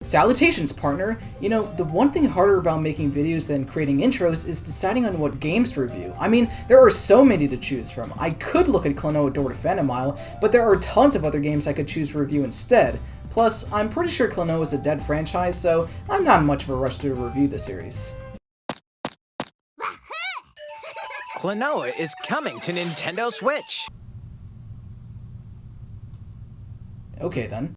Salutations, partner! You know, the one thing harder about making videos than creating intros is deciding on what games to review. I mean, there are so many to choose from. I could look at Klonoa Door to Phantomile, but there are tons of other games I could choose to review instead. Plus, I'm pretty sure Klonoa is a dead franchise, so I'm not in much of a rush to review the series. Klonoa is coming to Nintendo Switch! Okay then.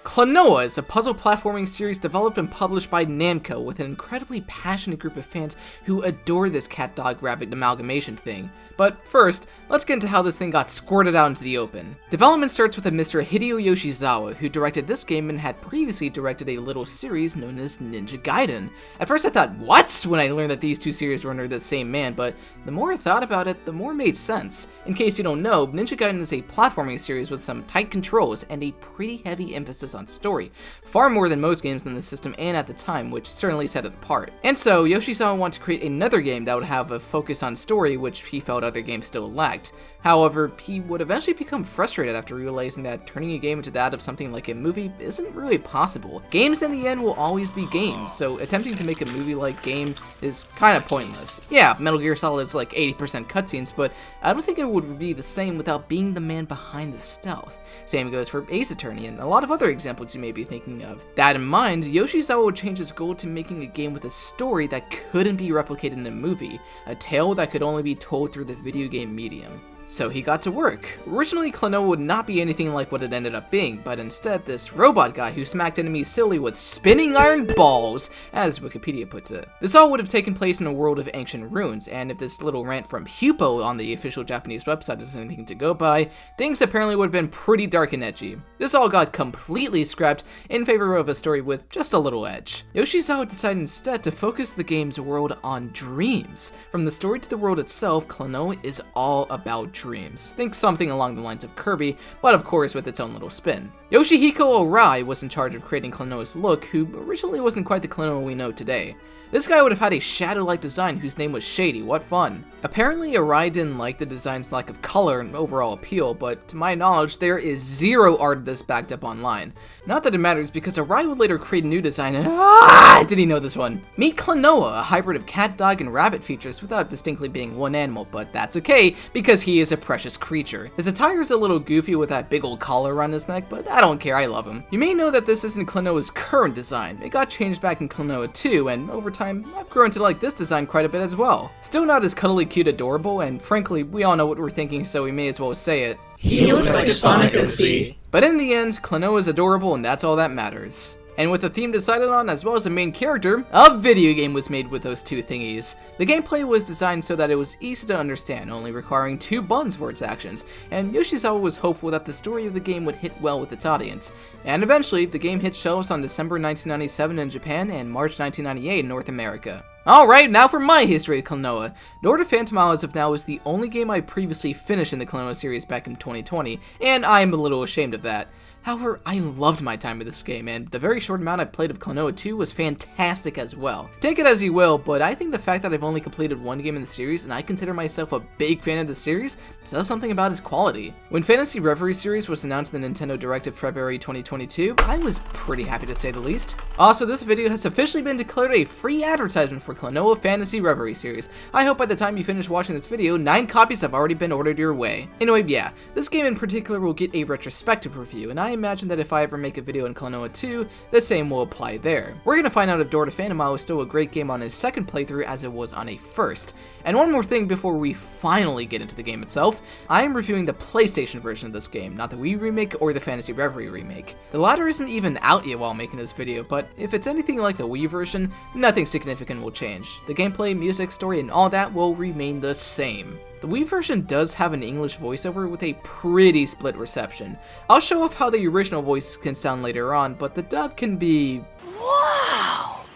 Klonoa is a puzzle platforming series developed and published by Namco with an incredibly passionate group of fans who adore this cat-dog-rabbit amalgamation thing. But first, let's get into how this thing got squirted out into the open. Development starts with a Mr. Hideo Yoshizawa, who directed this game and had previously directed a little series known as Ninja Gaiden. At first I thought, what? When I learned that these two series were under the same man, but the more I thought about it, the more it made sense. In case you don't know, Ninja Gaiden is a platforming series with some tight controls and a pretty heavy emphasis on story, far more than most games in the system and at the time, which certainly set it apart. And so, Yoshizawa wanted to create another game that would have a focus on story, which he felt other games still lacked. However, he would eventually become frustrated after realizing that turning a game into that of something like a movie isn't really possible. Games in the end will always be games, so attempting to make a movie-like game is kind of pointless. Yeah, Metal Gear Solid is like 80% cutscenes, but I don't think it would be the same without being the man behind the stealth. Same goes for Ace Attorney and a lot of other examples you may be thinking of. That in mind, Yoshizawa would change his goal to making a game with a story that couldn't be replicated in a movie, a tale that could only be told through the video game medium. So he got to work. Originally, Klonoa would not be anything like what it ended up being, but instead this robot guy who smacked enemies silly with spinning iron balls, as Wikipedia puts it. This all would have taken place in a world of ancient ruins, and if this little rant from Hupo on the official Japanese website is anything to go by, things apparently would have been pretty dark and edgy. This all got completely scrapped in favor of a story with just a little edge. Yoshizawa decided instead to focus the game's world on dreams. From the story to the world itself, Klonoa is all about dreams. Think something along the lines of Kirby, but of course with its own little spin. Yoshihiko Arai was in charge of creating Klonoa's look, who originally wasn't quite the Klonoa we know today. This guy would have had a shadow-like design whose name was Shady, what fun. Apparently Arai didn't like the design's lack of color and overall appeal, but to my knowledge there is zero art of this backed up online. Not that it matters because Arai would later create a new design and did he know this one? Meet Klonoa, a hybrid of cat, dog, and rabbit features without distinctly being one animal, but that's okay because he is a precious creature. His attire is a little goofy with that big old collar around his neck, but I don't care, I love him. You may know that this isn't Klonoa's current design. It got changed back in Klonoa 2, and over time, I've grown to like this design quite a bit as well. Still not as cuddly cute adorable, and frankly, we all know what we're thinking, so we may as well say it. He looks like a Sonic OC. But in the end, Klonoa is adorable, and that's all that matters. And with the theme decided on, as well as a main character, a video game was made with those two thingies. The gameplay was designed so that it was easy to understand, only requiring 2 buttons for its actions, and Yoshizawa was hopeful that the story of the game would hit well with its audience. And eventually, the game hit shelves on December 1997 in Japan and March 1998 in North America. Alright, now for my history of Klonoa. Door to Phantomile as of now is the only game I previously finished in the Klonoa series back in 2020, and I am a little ashamed of that. However, I loved my time with this game, and the very short amount I've played of Klonoa 2 was fantastic as well. Take it as you will, but I think the fact that I've only completed one game in the series, and I consider myself a big fan of the series, says something about its quality. When Fantasy Reverie series was announced in the Nintendo Direct of February 2022, I was pretty happy to say the least. Also, this video has officially been declared a free advertisement for Klonoa Fantasy Reverie series. I hope by the time you finish watching this video, 9 copies have already been ordered your way. Anyway, yeah, this game in particular will get a retrospective review, and I imagine that if I ever make a video in Klonoa 2, the same will apply there. We're gonna find out if Door to Phantomile is still a great game on his second playthrough as it was on a first. And one more thing before we finally get into the game itself, I am reviewing the PlayStation version of this game, not the Wii remake or the Fantasy Reverie remake. The latter isn't even out yet while making this video, but if it's anything like the Wii version, nothing significant will change. The gameplay, music, story, and all that will remain the same. The Wii version does have an English voiceover with a pretty split reception. I'll show off how the original voices can sound later on, but the dub can be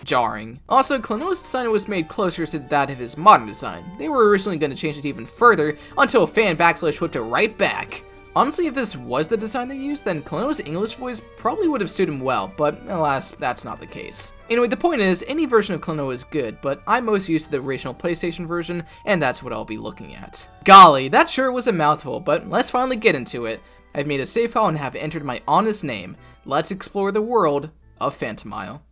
jarring. Also, Klonoa's design was made closer to that of his modern design. They were originally going to change it even further, until a fan backslash whipped it right back. Honestly, if this was the design they used, then Klonoa's English voice probably would have suited him well, but alas, that's not the case. Anyway, the point is, any version of Klonoa is good, but I'm most used to the original PlayStation version, and that's what I'll be looking at. Golly, that sure was a mouthful, but let's finally get into it. I've made a save file and have entered my honest name. Let's explore the world of Phantomile.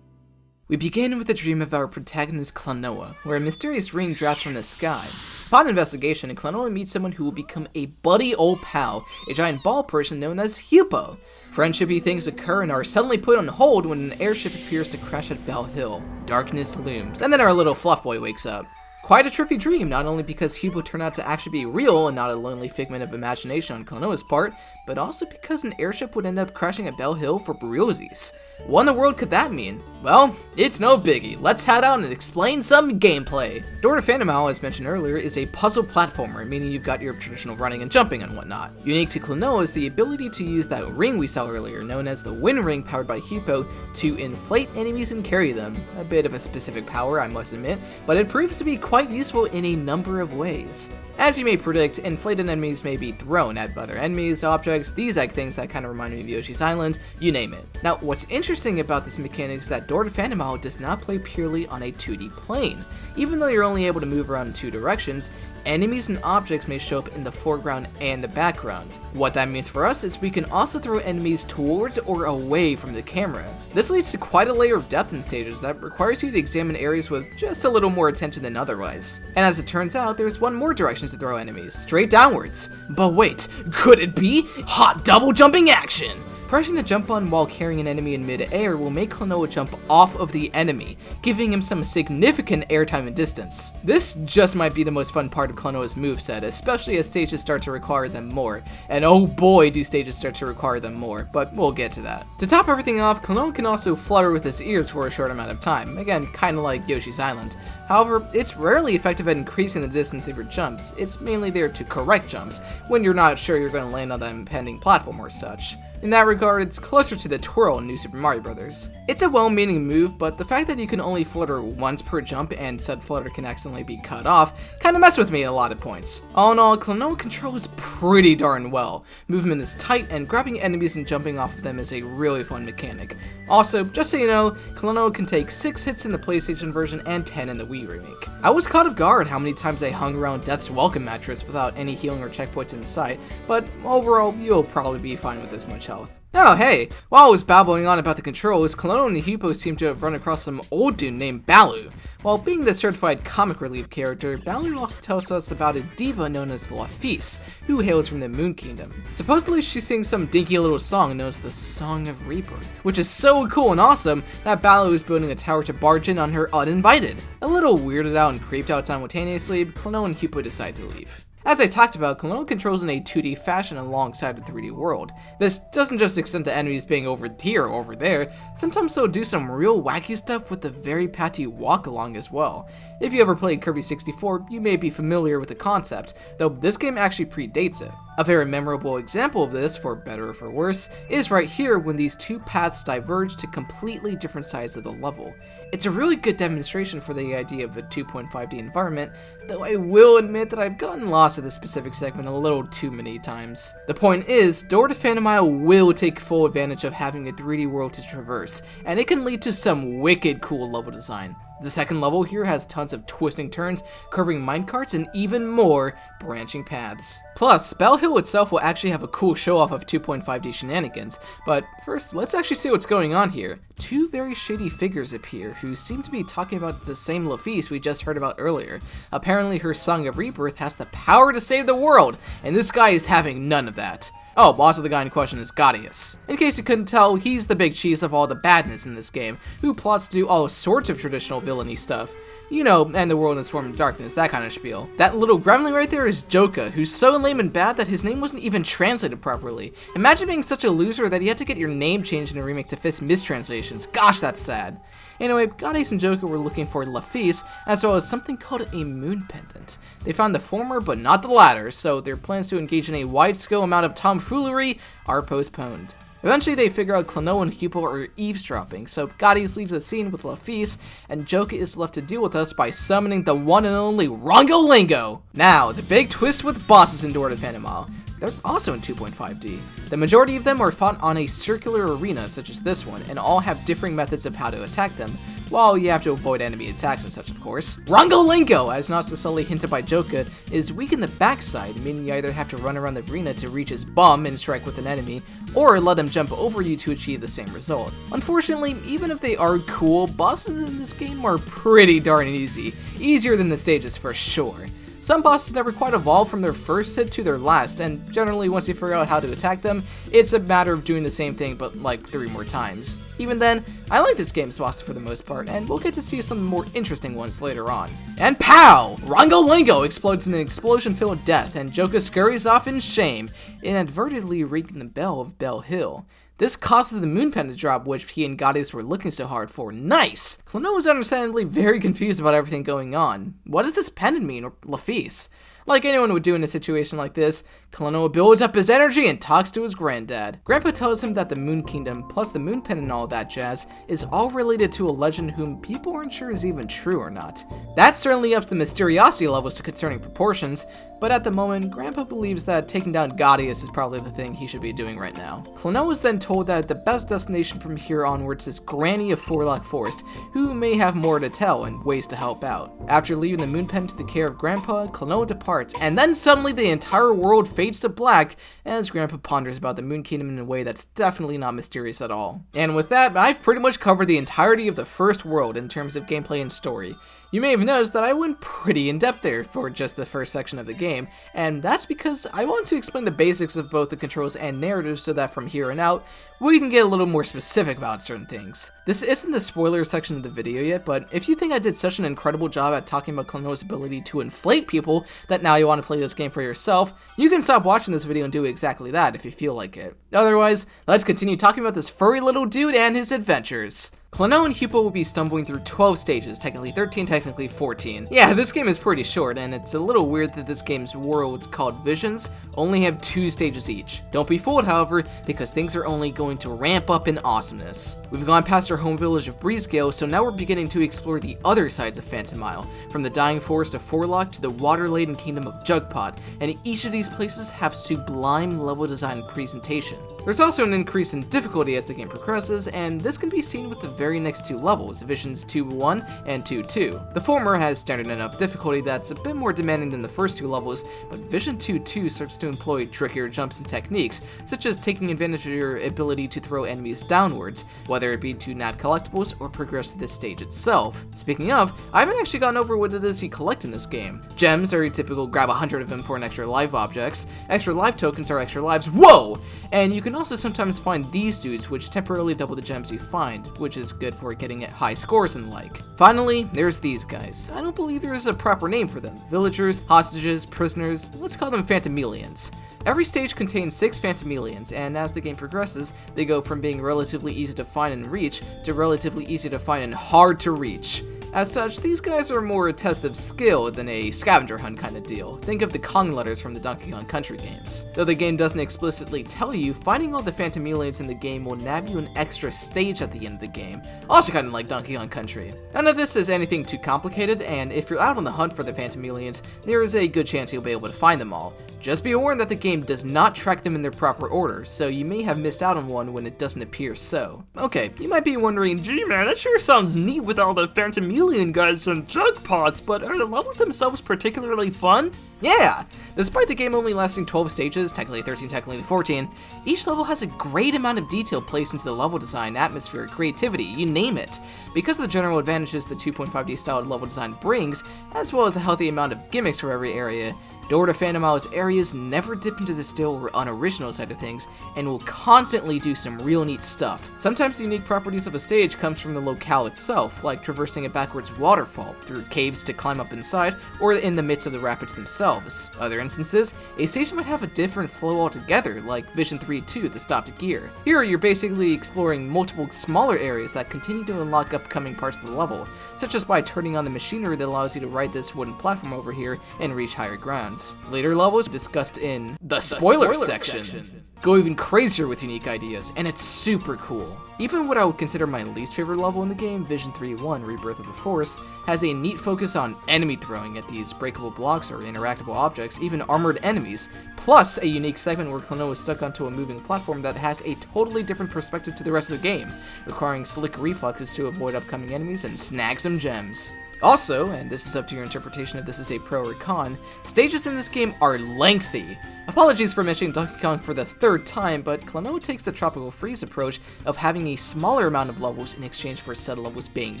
We begin with the dream of our protagonist Klonoa, where a mysterious ring drops from the sky. Upon investigation, Klonoa meets someone who will become a buddy old pal, a giant ball person known as Hupo. Friendshipy things occur and are suddenly put on hold when an airship appears to crash at Bell Hill. Darkness looms, and then our little fluff boy wakes up. Quite a trippy dream, not only because Hupo turned out to actually be real and not a lonely figment of imagination on Klonoa's part, but also because an airship would end up crashing at Bell Hill for realsies. What in the world could that mean? Well, it's no biggie. Let's head out and explain some gameplay. Door to Phantomile, as mentioned earlier, is a puzzle platformer, meaning you've got your traditional running and jumping and whatnot. Unique to Klonoa is the ability to use that ring we saw earlier, known as the wind ring powered by Hupo, to inflate enemies and carry them. A bit of a specific power, I must admit, but it proves to be quite useful in a number of ways. As you may predict, inflated enemies may be thrown at other enemies, objects, these egg things that kind of remind me of Yoshi's Island, you name it. Now, what's interesting about this mechanic is that Door to Phantomile does not play purely on a 2D plane. Even though you're only able to move around in two directions, enemies and objects may show up in the foreground and the background. What that means for us is we can also throw enemies towards or away from the camera. This leads to quite a layer of depth in stages that requires you to examine areas with just a little more attention than otherwise. And as it turns out, there's one more direction to throw enemies, straight downwards. But wait, could it be hot double jumping action? Pressing the jump button while carrying an enemy in mid-air will make Klonoa jump off of the enemy, giving him some significant airtime and distance. This just might be the most fun part of Klonoa's moveset, especially as stages start to require them more. And oh boy, do stages start to require them more, but we'll get to that. To top everything off, Klonoa can also flutter with his ears for a short amount of time, again, kinda like Yoshi's Island. However, it's rarely effective at increasing the distance of your jumps. It's mainly there to correct jumps, when you're not sure you're going to land on that impending platform or such. In that regard, it's closer to the twirl in New Super Mario Bros. It's a well-meaning move, but the fact that you can only flutter once per jump and said flutter can accidentally be cut off kinda messed with me at a lot of points. All in all, Klonoa controls pretty darn well. Movement is tight, and grabbing enemies and jumping off of them is a really fun mechanic. Also, just so you know, Klonoa can take 6 hits in the PlayStation version and 10 in the Wii remake. I was caught off guard how many times I hung around Death's Welcome mattress without any healing or checkpoints in sight, but overall, you'll probably be fine with this much health. Oh hey, while I was babbling on about the controls, Klonoa and the Hupo seem to have run across some old dude named Baloo. While being the certified comic relief character, Baloo also tells us about a diva known as Laphise, who hails from the Moon Kingdom. Supposedly she sings some dinky little song known as the Song of Rebirth, which is so cool and awesome that Baloo is building a tower to barge in on her uninvited. A little weirded out and creeped out simultaneously, Klonoa and Hupo decide to leave. As I talked about, Klonoa controls in a 2D fashion alongside the 3D world. This doesn't just extend to enemies being over here or over there, sometimes they'll do some real wacky stuff with the very path you walk along as well. If you ever played Kirby 64, you may be familiar with the concept, though this game actually predates it. A very memorable example of this, for better or for worse, is right here when these two paths diverge to completely different sides of the level. It's a really good demonstration for the idea of a 2.5D environment, though I will admit that I've gotten lost at this specific segment a little too many times. The point is, Door to Phantomile will take full advantage of having a 3D world to traverse, and it can lead to some wicked cool level design. The second level here has tons of twisting turns, curving minecarts, and even more branching paths. Plus, Bell Hill itself will actually have a cool show-off of 2.5D shenanigans, but first, let's actually see what's going on here. Two very shady figures appear who seem to be talking about the same Laphise we just heard about earlier. Apparently her Song of Rebirth has the power to save the world, and this guy is having none of that. Oh, also the guy in question is Gaudius. In case you couldn't tell, he's the big cheese of all the badness in this game, who plots to do all sorts of traditional villainy stuff. You know, and the world in a swarm of darkness, that kind of spiel. That little gremlin right there is Joka, who's so lame and bad that his name wasn't even translated properly. Imagine being such a loser that you had to get your name changed in a remake to fix mistranslations. Gosh, that's sad. Anyway, Goddess and Joka were looking for Laphise, as well as something called a moon pendant. They found the former, but not the latter, so their plans to engage in a wide-scale amount of tomfoolery are postponed. Eventually, they figure out Klonoa and Hupo are eavesdropping, so Goddess leaves the scene with Laphise, and Joka is left to deal with us by summoning the one and only Rongolingo! Now, the big twist with bosses in Door to Phantomile. They're also in 2.5D. The majority of them are fought on a circular arena such as this one, and all have differing methods of how to attack them, while you have to avoid enemy attacks and such, of course. Rongolingo, as not so subtly hinted by Joka, is weak in the backside, meaning you either have to run around the arena to reach his bum and strike with an enemy, or let him jump over you to achieve the same result. Unfortunately, even if they are cool, bosses in this game are pretty darn easy. Easier than the stages for sure. Some bosses never quite evolve from their first hit to their last, and generally once you figure out how to attack them, it's a matter of doing the same thing but like 3 more times. Even then, I like this game's bosses for the most part, and we'll get to see some more interesting ones later on. And pow! Rongolingo explodes in an explosion-filled death, and Joka scurries off in shame, inadvertently ringing the bell of Bell Hill. This causes the moon pendant to drop, which he and Goddess were looking so hard for. Nice! Klonoa is understandably very confused about everything going on. What does this pendant mean, or Laphise? Like anyone would do in a situation like this, Klonoa builds up his energy and talks to his granddad. Grandpa tells him that the Moon Kingdom, plus the Moon Pendant and all that jazz, is all related to a legend whom people aren't sure is even true or not. That certainly ups the mysteriosity levels to concerning proportions, but at the moment, Grandpa believes that taking down Goddess is probably the thing he should be doing right now. Klonoa is then told that the best destination from here onwards is Granny of Fourlock Forest, who may have more to tell and ways to help out. After leaving the Moon Pendant to the care of Grandpa, Klonoa departs, and then suddenly the entire world fades to black as Grandpa ponders about the Moon Kingdom in a way that's definitely not mysterious at all. And with that, I've pretty much covered the entirety of the first world in terms of gameplay and story. You may have noticed that I went pretty in-depth there for just the first section of the game, and that's because I want to explain the basics of both the controls and narrative so that from here on out, we can get a little more specific about certain things. This isn't the spoiler section of the video yet, but if you think I did such an incredible job at talking about Klonoa's ability to inflate people that now you want to play this game for yourself, you can stop watching this video and do exactly that if you feel like it. Otherwise, let's continue talking about this furry little dude and his adventures. Klonoa and Hupo will be stumbling through 12 stages, technically 13, technically 14. Yeah, this game is pretty short, and it's a little weird that this game's worlds, called Visions, only have 2 stages each. Don't be fooled, however, because things are only going to ramp up in awesomeness. We've gone past our home village of Breezegale, so now we're beginning to explore the other sides of Phantomile, from the dying forest of Fourlock to the water-laden kingdom of Jugpot, and each of these places have sublime level design and presentation. There's also an increase in difficulty as the game progresses, and this can be seen with the very next 2 levels, Visions 2-1 and 2-2. The former has standard enough difficulty that's a bit more demanding than the first 2 levels, but Vision 2-2 starts to employ trickier jumps and techniques, such as taking advantage of your ability to throw enemies downwards, whether it be to nab collectibles or progress to this stage itself. Speaking of, I haven't actually gotten over what it is you collect in this game. Gems are your typical grab 100 of them for an extra life objects, extra life tokens are extra lives, whoa! And you can also sometimes find these dudes which temporarily double the gems you find, which is good for getting at high scores and the like. Finally, there's these guys. I don't believe there is a proper name for them. Villagers, hostages, prisoners, let's call them Phantomilians. Every stage contains 6 Phantomilians, and as the game progresses, they go from being relatively easy to find and reach, to relatively easy to find and hard to reach. As such, these guys are more a test of skill than a scavenger hunt kind of deal. Think of the Kong letters from the Donkey Kong Country games. Though the game doesn't explicitly tell you, finding all the Phantomilians in the game will nab you an extra stage at the end of the game, also kind of like Donkey Kong Country. None of this is anything too complicated, and if you're out on the hunt for the Phantomilians, there is a good chance you'll be able to find them all. Just be warned that the game does not track them in their proper order, so you may have missed out on one when it doesn't appear so. Okay, you might be wondering, gee man, that sure sounds neat with all the Phantomilian guys and jug pots, but are the levels themselves particularly fun? Yeah! Despite the game only lasting 12 stages, technically 13, technically 14, each level has a great amount of detail placed into the level design, atmosphere, creativity, you name it. Because of the general advantages the 2.5D style level design brings, as well as a healthy amount of gimmicks for every area, Door to Phantomile's areas never dip into the still or unoriginal side of things, and will constantly do some real neat stuff. Sometimes the unique properties of a stage comes from the locale itself, like traversing a backwards waterfall, through caves to climb up inside, or in the midst of the rapids themselves. Other instances, a stage might have a different flow altogether, like Vision 3-2, the Stop to Gear. Here, you're basically exploring multiple smaller areas that continue to unlock upcoming parts of the level, such as by turning on the machinery that allows you to ride this wooden platform over here and reach higher grounds. Later levels discussed in the spoiler section go even crazier with unique ideas, and it's super cool. Even what I would consider my least favorite level in the game, Vision 3-1, Rebirth of the Force, has a neat focus on enemy throwing at these breakable blocks or interactable objects, even armored enemies, plus a unique segment where Klonoa is stuck onto a moving platform that has a totally different perspective to the rest of the game, requiring slick reflexes to avoid upcoming enemies and snag some gems. Also, and this is up to your interpretation if this is a pro or con, stages in this game are lengthy. Apologies for mentioning Donkey Kong for the third time, but Klonoa takes the Tropical Freeze approach of having a smaller amount of levels in exchange for said levels being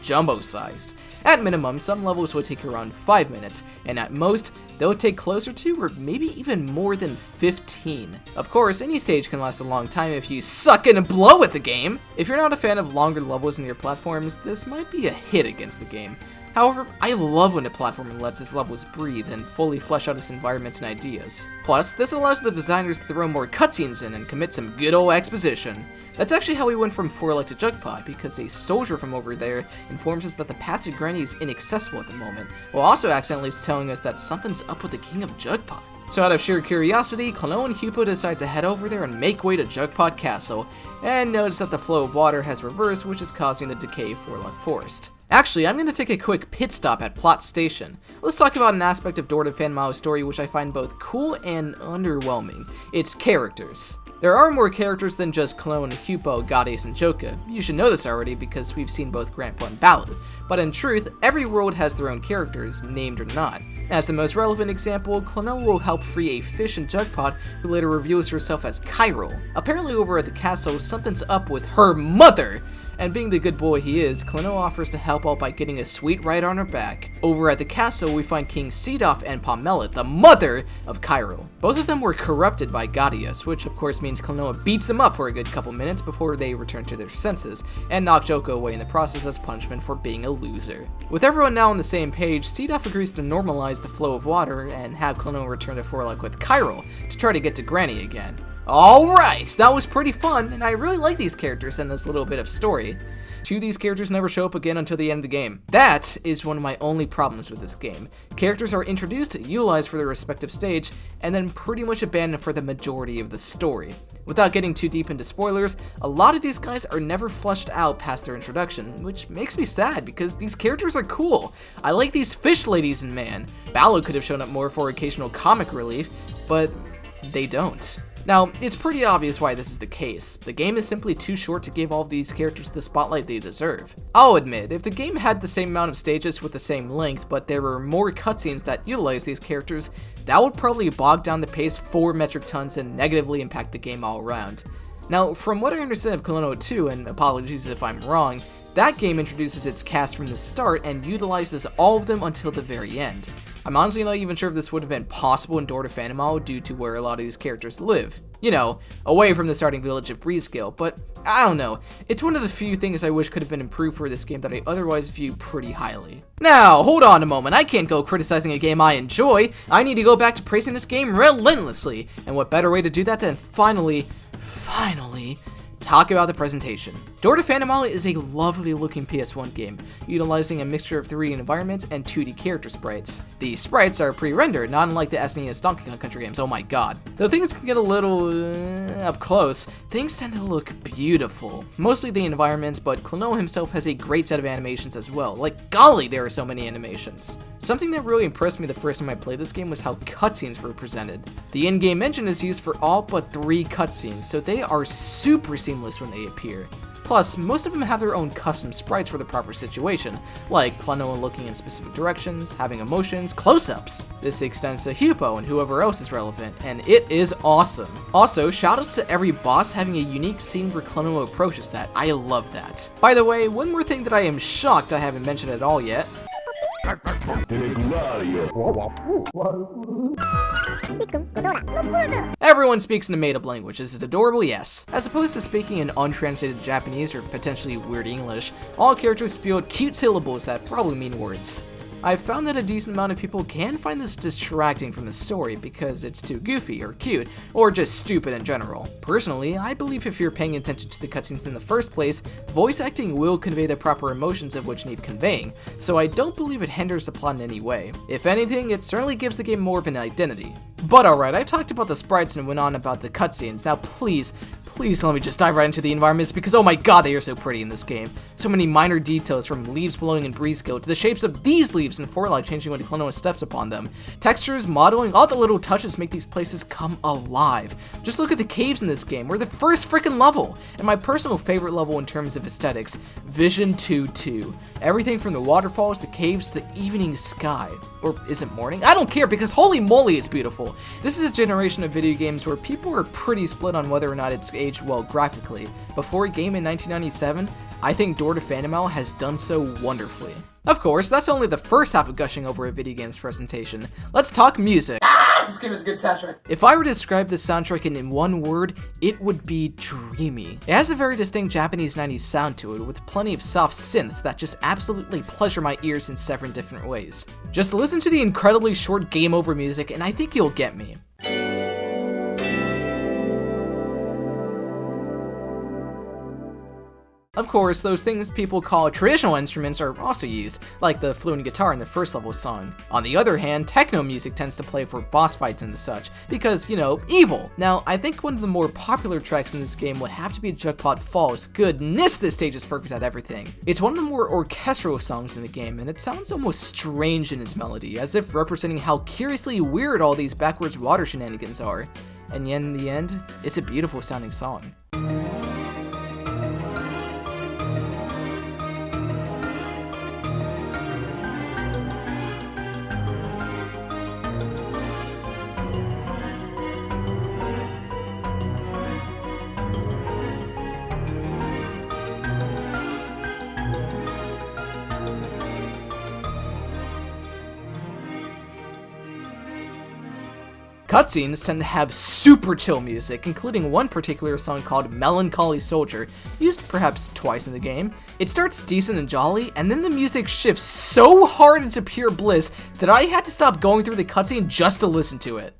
jumbo-sized. At minimum, some levels will take around 5 minutes, and at most, they'll take closer to or maybe even more than 15. Of course, any stage can last a long time if you suck and blow at the game. If you're not a fan of longer levels in your platforms, this might be a hit against the game. However, I love when a platformer lets its levels breathe and fully flesh out its environments and ideas. Plus, this allows the designers to throw more cutscenes in and commit some good old exposition. That's actually how we went from 4 to Jugpod, because a soldier from over there informs us that the path to Granny is inaccessible at the moment, while also accidentally telling us that something's up with the King of Jugpod. So out of sheer curiosity, Klonoa and Hupo decide to head over there and make way to Jugpod Castle, and notice that the flow of water has reversed, which is causing the decay of Forest. Actually, I'm going to take a quick pit stop at Plot Station. Let's talk about an aspect of Door to Phantomile's story which I find both cool and underwhelming. It's characters. There are more characters than just Klonoa, Hupo, Gaudius, and Joka. You should know this already because we've seen both Grandpa and Balu. But in truth, every world has their own characters, named or not. As the most relevant example, Klonoa will help free a fish in Jugpod who later reveals herself as Chiral. Apparently over at the castle, something's up with her mother! And being the good boy he is, Klonoa offers to help out by getting a sweet ride on her back. Over at the castle, we find King Seedoff and Pamela, the mother of Chiral. Both of them were corrupted by Gaudius, which of course means Klonoa beats them up for a good couple minutes before they return to their senses, and knock Joka away in the process as punishment for being a loser. With everyone now on the same page, Seedoff agrees to normalize the flow of water and have Klonoa return to Forlok with Chiral to try to get to Granny again. Alright, that was pretty fun, and I really like these characters and this little bit of story. 2 of these characters never show up again until the end of the game. That is one of my only problems with this game. Characters are introduced, utilized for their respective stage, and then pretty much abandoned for the majority of the story. Without getting too deep into spoilers, a lot of these guys are never fleshed out past their introduction, which makes me sad because these characters are cool. I like these fish ladies in Man. Balu could have shown up more for occasional comic relief, but they don't. Now, it's pretty obvious why this is the case. The game is simply too short to give all of these characters the spotlight they deserve. I'll admit, if the game had the same amount of stages with the same length, but there were more cutscenes that utilize these characters, that would probably bog down the pace 4 metric tons and negatively impact the game all around. Now, from what I understand of Klonoa 2, and apologies if I'm wrong, that game introduces its cast from the start and utilizes all of them until the very end. I'm honestly not even sure if this would have been possible in Door to Phantomile due to where a lot of these characters live. You know, away from the starting village of Breezegale, but I don't know. It's one of the few things I wish could have been improved for this game that I otherwise view pretty highly. Now, hold on a moment. I can't go criticizing a game I enjoy. I need to go back to praising this game relentlessly. And what better way to do that than finally, talk about the presentation. Door to Phantomile is a lovely looking PS1 game, utilizing a mixture of 3D environments and 2D character sprites. The sprites are pre-rendered, not unlike the SNES Donkey Kong Country games, oh my god. Though things can get a little up close, things tend to look beautiful. Mostly the environments, but Klonoa himself has a great set of animations as well. Like golly, there are so many animations. Something that really impressed me the first time I played this game was how cutscenes were presented. The in-game engine is used for all but 3 cutscenes, so they are super seamless when they appear. Plus, most of them have their own custom sprites for the proper situation, like Klonoa looking in specific directions, having emotions, close-ups. This extends to Hupo and whoever else is relevant, and it is awesome. Also, shoutouts to every boss having a unique scene where Klonoa approaches that. I love that. By the way, one more thing that I am shocked I haven't mentioned at all yet. Everyone speaks in a made-up language. Is it adorable? Yes. As opposed to speaking in untranslated Japanese or potentially weird English, all characters spew cute syllables that probably mean words. I've found that a decent amount of people can find this distracting from the story because it's too goofy or cute, or just stupid in general. Personally, I believe if you're paying attention to the cutscenes in the first place, voice acting will convey the proper emotions of which need conveying, so I don't believe it hinders the plot in any way. If anything, it certainly gives the game more of an identity. But alright, I've talked about the sprites and went on about the cutscenes. Now please let me just dive right into the environments because oh my god, they are so pretty in this game. So many minor details from leaves blowing in Breezego to the shapes of these leaves in Forlock changing when Klonoa steps upon them. Textures, modeling, all the little touches make these places come alive. Just look at the caves in this game. We're the first freaking level. And my personal favorite level in terms of aesthetics, Vision 2-2. Everything from the waterfalls, the caves, the evening sky. Or is it morning? I don't care because holy moly it's beautiful. This is a generation of video games where people are pretty split on whether or not it's aged well graphically. Before a game in 1997, I think Door to Phantomile has done so wonderfully. Of course, that's only the first half of gushing over a video game's presentation. Let's talk music. This game is a good soundtrack. If I were to describe this soundtrack in one word, it would be dreamy. It has a very distinct Japanese 90s sound to it, with plenty of soft synths that just absolutely pleasure my ears in several different ways. Just listen to the incredibly short game over music and I think you'll get me. Of course, those things people call traditional instruments are also used, like the flute and guitar in the first level song. On the other hand, techno music tends to play for boss fights and such, because, you know, evil. Now, I think one of the more popular tracks in this game would have to be Jugpot Falls. Goodness, this stage is perfect at everything. It's one of the more orchestral songs in the game, and it sounds almost strange in its melody, as if representing how curiously weird all these backwards water shenanigans are. And yet, in the end, it's a beautiful sounding song. Cutscenes tend to have super chill music, including one particular song called Melancholy Soldier, used perhaps twice in the game. It starts decent and jolly, and then the music shifts so hard into pure bliss that I had to stop going through the cutscene just to listen to it.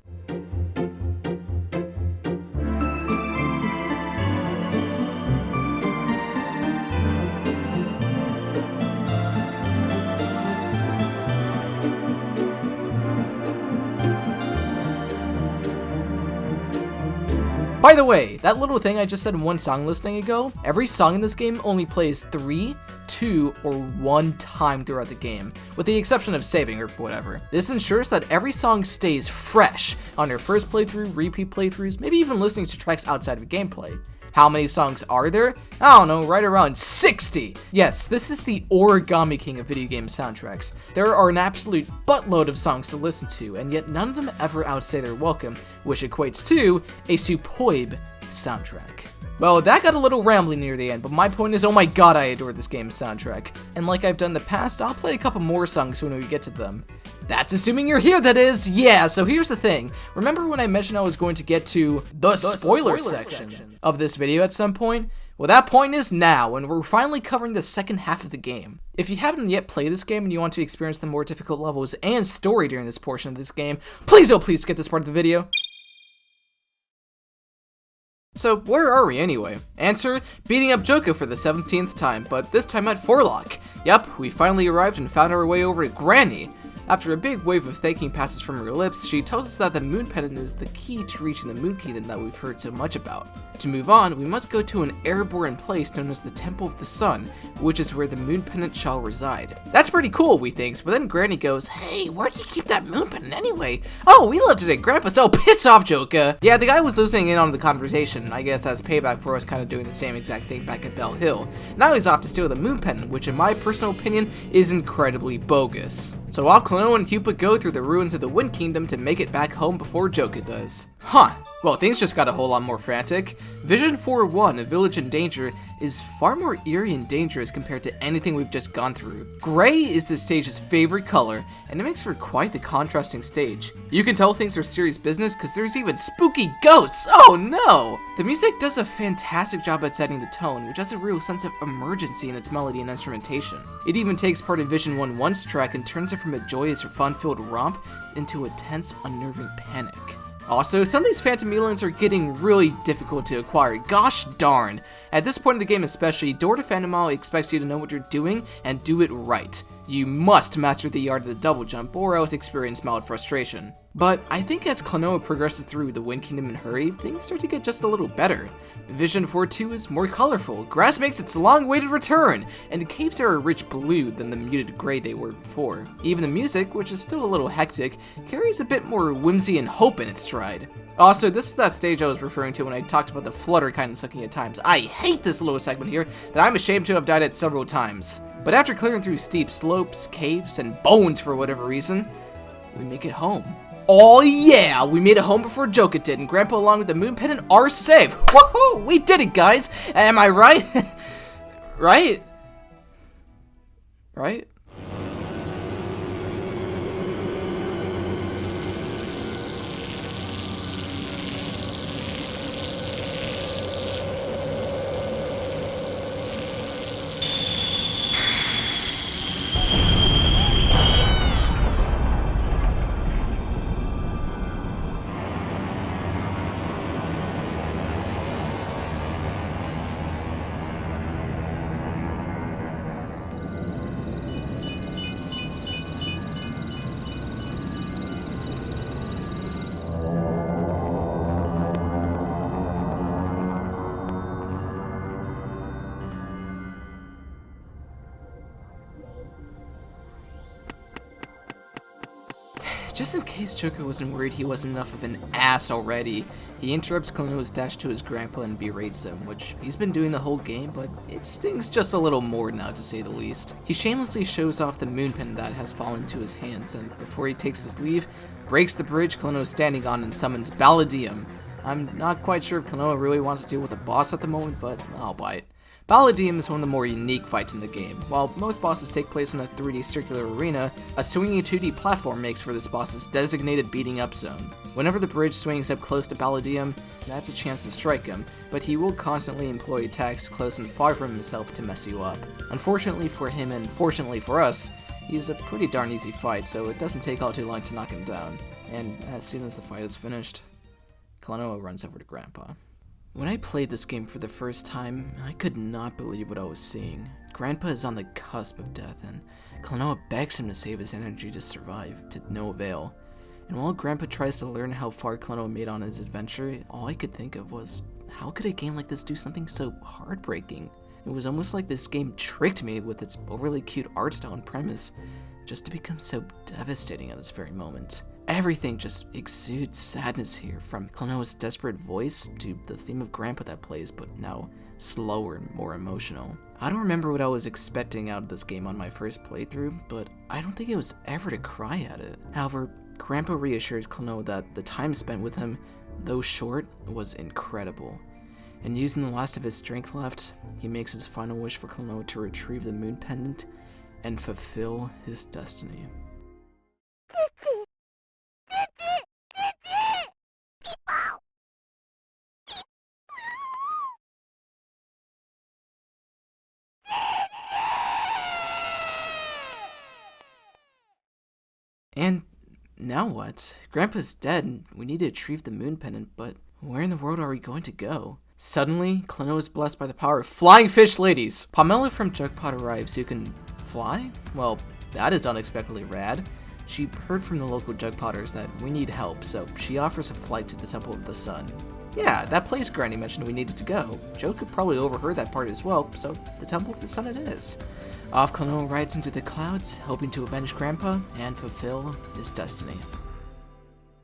By the way, that little thing I just said in one song listening ago, every song in this game only plays 3, 2, or 1 time throughout the game, with the exception of saving or whatever. This ensures that every song stays fresh on your first playthrough, repeat playthroughs, maybe even listening to tracks outside of gameplay. How many songs are there? I don't know, right around 60! Yes, this is the origami king of video game soundtracks. There are an absolute buttload of songs to listen to, and yet none of them ever outstay their welcome, which equates to a superb soundtrack. Well, that got a little rambling near the end, but my point is, oh my god, I adore this game's soundtrack. And like I've done in the past, I'll play a couple more songs when we get to them. That's assuming you're here, that is! Yeah, so here's the thing. Remember when I mentioned I was going to get to the spoiler section of this video at some point? Well, that point is now, and we're finally covering the second half of the game. If you haven't yet played this game and you want to experience the more difficult levels and story during this portion of this game, please, oh please, skip this part of the video. So, where are we anyway? Answer, beating up Joko for the 17th time, but this time at Forlock. Yep, we finally arrived and found our way over to Granny. After a big wave of thanking passes from her lips, she tells us that the moon pendant is the key to reaching the moon kingdom that we've heard so much about. To move on, we must go to an airborne place known as the Temple of the Sun, which is where the moon pendant shall reside. That's pretty cool, we thinks, but then Granny goes, "Hey, where do you keep that moon pendant anyway? Oh, we left it at Grandpa's. Oh, piss off, Joka." Yeah, the guy was listening in on the conversation, I guess as payback for us kind of doing the same exact thing back at Bell Hill. Now he's off to steal the moon pendant, which in my personal opinion is incredibly bogus. So off Klonoa and Hupa go through the ruins of the Wind Kingdom to make it back home before Joka does. Huh. Well, things just got a whole lot more frantic. Vision 4-1, A Village in Danger, is far more eerie and dangerous compared to anything we've just gone through. Gray is the stage's favorite color, and it makes for quite the contrasting stage. You can tell things are serious business because there's even spooky ghosts! Oh no! The music does a fantastic job at setting the tone, which has a real sense of emergency in its melody and instrumentation. It even takes part of Vision 1-1's track and turns it from a joyous or fun-filled romp into a tense, unnerving panic. Also, some of these Phantomilans are getting really difficult to acquire, gosh darn. At this point in the game especially, Door to Phantomile expects you to know what you're doing and do it right. You must master the art of the double jump or else experience mild frustration. But I think as Klonoa progresses through the Wind Kingdom and Hurry, things start to get just a little better. Vision 4-2 is more colorful, grass makes its long-awaited return, and the caves are a rich blue than the muted gray they were before. Even the music, which is still a little hectic, carries a bit more whimsy and hope in its stride. Also, this is that stage I was referring to when I talked about the flutter kind of sucking at times. I hate this little segment here that I'm ashamed to have died at several times. But after clearing through steep slopes, caves, and bones for whatever reason, we make it home. Oh yeah, we made it home before Joka did, and Grandpa along with the moon pendant are safe. Woohoo! We did it, guys! Am I right? Right? Right? Just in case Joka wasn't worried he wasn't enough of an ass already, he interrupts Klonoa's dash to his grandpa and berates him, which he's been doing the whole game, but it stings just a little more now to say the least. He shamelessly shows off the moon pin that has fallen to his hands, and before he takes his leave, breaks the bridge Klonoa's standing on and summons Balladium. I'm not quite sure if Klonoa really wants to deal with a boss at the moment, but I'll bite. Balladium is one of the more unique fights in the game. While most bosses take place in a 3D circular arena, a swinging 2D platform makes for this boss's designated beating up zone. Whenever the bridge swings up close to Balladium, that's a chance to strike him, but he will constantly employ attacks close and far from himself to mess you up. Unfortunately for him and fortunately for us, he's a pretty darn easy fight, so it doesn't take all too long to knock him down. And as soon as the fight is finished, Klonoa runs over to Grandpa. When I played this game for the first time, I could not believe what I was seeing. Grandpa is on the cusp of death, and Klonoa begs him to save his energy to survive, to no avail. And while Grandpa tries to learn how far Klonoa made on his adventure, all I could think of was, how could a game like this do something so heartbreaking? It was almost like this game tricked me with its overly cute art style and premise, just to become so devastating at this very moment. Everything just exudes sadness here, from Klonoa's desperate voice to the theme of Grandpa that plays, but now slower and more emotional. I don't remember what I was expecting out of this game on my first playthrough, but I don't think it was ever to cry at it. However, Grandpa reassures Klonoa that the time spent with him, though short, was incredible. And using the last of his strength left, he makes his final wish for Klonoa to retrieve the moon pendant and fulfill his destiny. And now what? Grandpa's dead, and we need to retrieve the moon pendant, but where in the world are we going to go? Suddenly, Klonoa is blessed by the power of flying fish ladies. Pamela from Jugpot arrives, who can fly? Well, that is unexpectedly rad. She heard from the local Jugpotters that we need help, so she offers a flight to the Temple of the Sun. Yeah, that place Granny mentioned we needed to go. Joe could probably overheard that part as well, so the Temple of the Sun it is. Off Klonoa rides into the clouds, hoping to avenge Grandpa and fulfill his destiny.